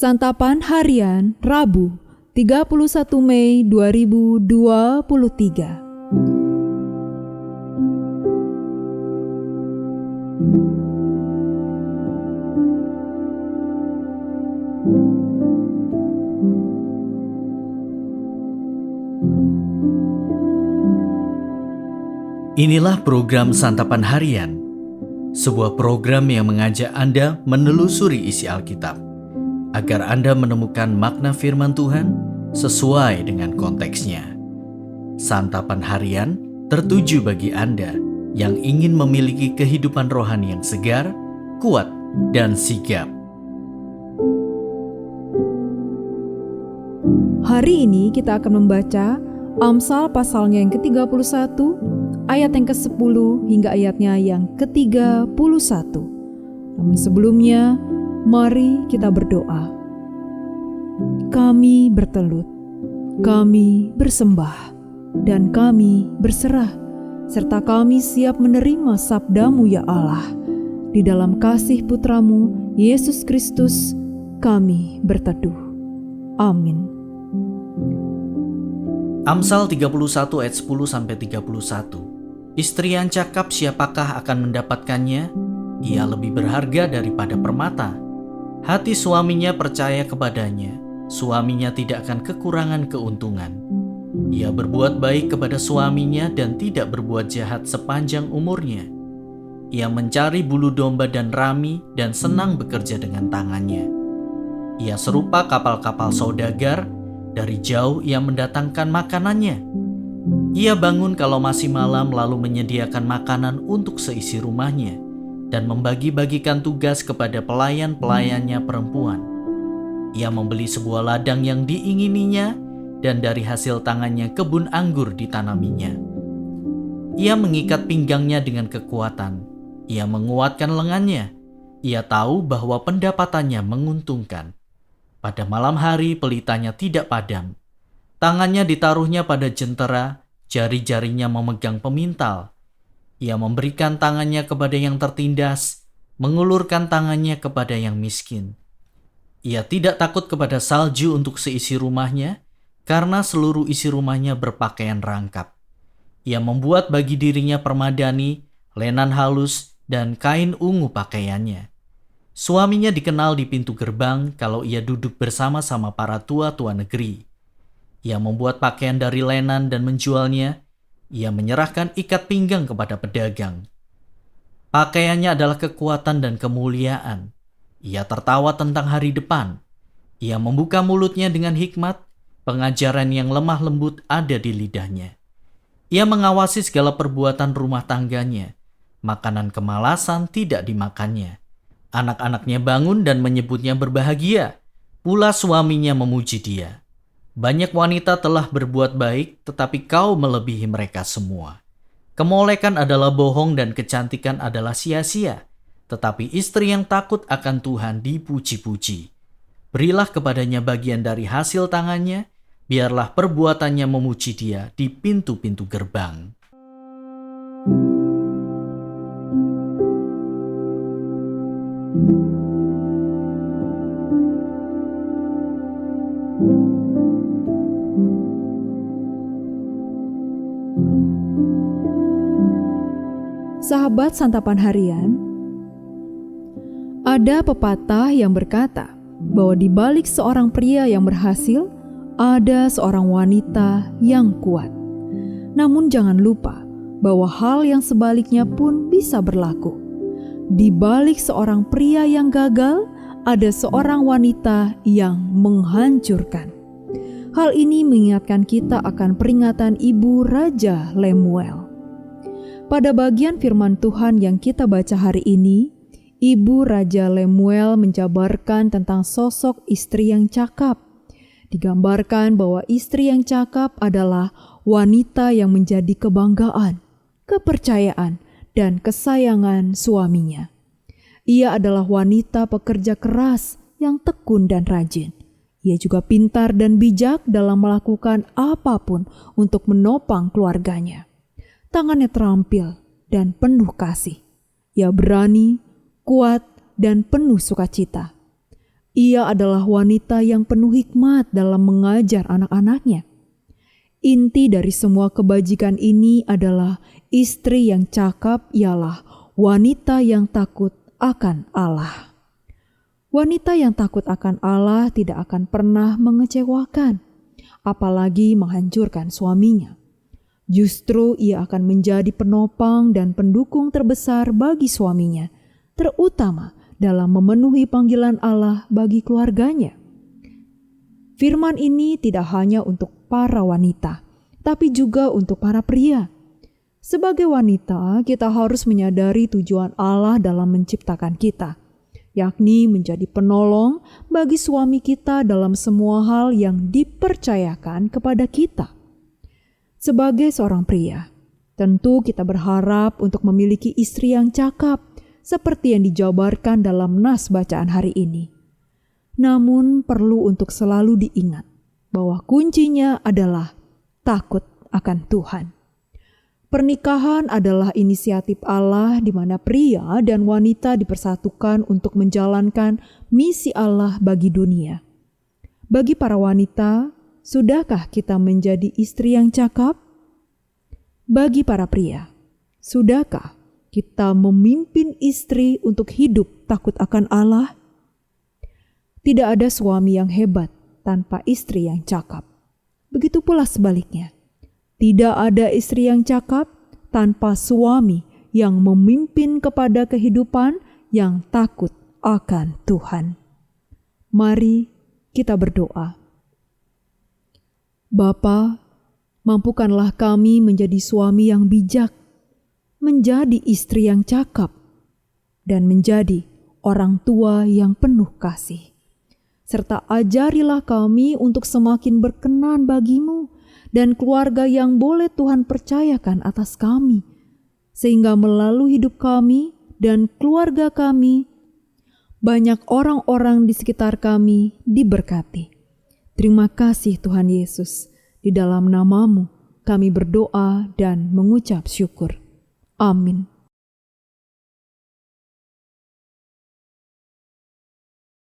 Santapan Harian Rabu 31 Mei 2023. Inilah program Santapan Harian, sebuah program yang mengajak Anda menelusuri isi Alkitab, agar Anda menemukan makna firman Tuhan sesuai dengan konteksnya. Santapan Harian tertuju bagi Anda yang ingin memiliki kehidupan rohani yang segar, kuat, dan sigap. Hari ini kita akan membaca Amsal pasalnya yang ke-31, ayat yang ke-10 hingga ayatnya yang ke-31. Namun sebelumnya, mari kita berdoa. Kami bertelut, kami bersembah, dan kami berserah, serta kami siap menerima sabda-Mu ya Allah. Di dalam kasih Putra-Mu, Yesus Kristus, kami berteduh. Amin. Amsal 31 ayat 10-31. Istri yang cakap siapakah akan mendapatkannya? Ia lebih berharga daripada permata. Hati suaminya percaya kepadanya, suaminya tidak akan kekurangan keuntungan. Ia berbuat baik kepada suaminya dan tidak berbuat jahat sepanjang umurnya. Ia mencari bulu domba dan rami dan senang bekerja dengan tangannya. Ia serupa kapal-kapal saudagar, dari jauh ia mendatangkan makanannya. Ia bangun kalau masih malam lalu menyediakan makanan untuk seisi rumahnya dan membagi-bagikan tugas kepada pelayan-pelayannya perempuan. Ia membeli sebuah ladang yang diingininya dan dari hasil tangannya kebun anggur ditanaminya. Ia mengikat pinggangnya dengan kekuatan. Ia menguatkan lengannya. Ia tahu bahwa pendapatannya menguntungkan. Pada malam hari pelitanya tidak padam. Tangannya ditaruhnya pada jentera, jari-jarinya memegang pemintal. Ia memberikan tangannya kepada yang tertindas, mengulurkan tangannya kepada yang miskin. Ia tidak takut kepada salju untuk seisi rumahnya, karena seluruh isi rumahnya berpakaian rangkap. Ia membuat bagi dirinya permadani, lenan halus, dan kain ungu pakaiannya. Suaminya dikenal di pintu gerbang kalau ia duduk bersama-sama para tua-tua negeri. Ia membuat pakaian dari lenan dan menjualnya. Ia menyerahkan ikat pinggang kepada pedagang. Pakaiannya adalah kekuatan dan kemuliaan. Ia tertawa tentang hari depan. Ia membuka mulutnya dengan hikmat. Pengajaran yang lemah lembut ada di lidahnya. Ia mengawasi segala perbuatan rumah tangganya. Makanan kemalasan tidak dimakannya. Anak-anaknya bangun dan menyebutnya berbahagia. Pula suaminya memuji dia. Banyak wanita telah berbuat baik, tetapi kau melebihi mereka semua. Kemolekan adalah bohong dan kecantikan adalah sia-sia. Tetapi istri yang takut akan Tuhan dipuji-puji. Berilah kepadanya bagian dari hasil tangannya, biarlah perbuatannya memuji dia di pintu-pintu gerbang. Sahabat Santapan Harian, ada pepatah yang berkata bahwa di balik seorang pria yang berhasil, ada seorang wanita yang kuat. Namun jangan lupa bahwa hal yang sebaliknya pun bisa berlaku. Di balik seorang pria yang gagal, ada seorang wanita yang menghancurkan. Hal ini mengingatkan kita akan peringatan Ibu Raja Lemuel. Pada bagian firman Tuhan yang kita baca hari ini, Ibu Raja Lemuel menjabarkan tentang sosok istri yang cakap. Digambarkan bahwa istri yang cakap adalah wanita yang menjadi kebanggaan, kepercayaan, dan kesayangan suaminya. Ia adalah wanita pekerja keras yang tekun dan rajin. Ia juga pintar dan bijak dalam melakukan apapun untuk menopang keluarganya. Tangannya terampil dan penuh kasih. Ia berani, kuat, dan penuh sukacita. Ia adalah wanita yang penuh hikmat dalam mengajar anak-anaknya. Inti dari semua kebajikan ini adalah istri yang cakap ialah wanita yang takut akan Allah. Wanita yang takut akan Allah tidak akan pernah mengecewakan, apalagi menghancurkan suaminya. Justru ia akan menjadi penopang dan pendukung terbesar bagi suaminya, terutama dalam memenuhi panggilan Allah bagi keluarganya. Firman ini tidak hanya untuk para wanita, tapi juga untuk para pria. Sebagai wanita, kita harus menyadari tujuan Allah dalam menciptakan kita, yakni menjadi penolong bagi suami kita dalam semua hal yang dipercayakan kepada kita. Sebagai seorang pria, tentu kita berharap untuk memiliki istri yang cakap, seperti yang dijabarkan dalam nas bacaan hari ini. Namun perlu untuk selalu diingat bahwa kuncinya adalah takut akan Tuhan. Pernikahan adalah inisiatif Allah di mana pria dan wanita dipersatukan untuk menjalankan misi Allah bagi dunia. Bagi para wanita, sudahkah kita menjadi istri yang cakap? Bagi para pria, sudahkah kita memimpin istri untuk hidup takut akan Allah? Tidak ada suami yang hebat tanpa istri yang cakap. Begitu pula sebaliknya. Tidak ada istri yang cakap tanpa suami yang memimpin kepada kehidupan yang takut akan Tuhan. Mari kita berdoa. Bapa, mampukanlah kami menjadi suami yang bijak, menjadi istri yang cakap, dan menjadi orang tua yang penuh kasih. Serta ajarilah kami untuk semakin berkenan bagimu dan keluarga yang boleh Tuhan percayakan atas kami, sehingga melalui hidup kami dan keluarga kami, banyak orang-orang di sekitar kami diberkati. Terima kasih Tuhan Yesus, di dalam nama-Mu kami berdoa dan mengucap syukur. Amin.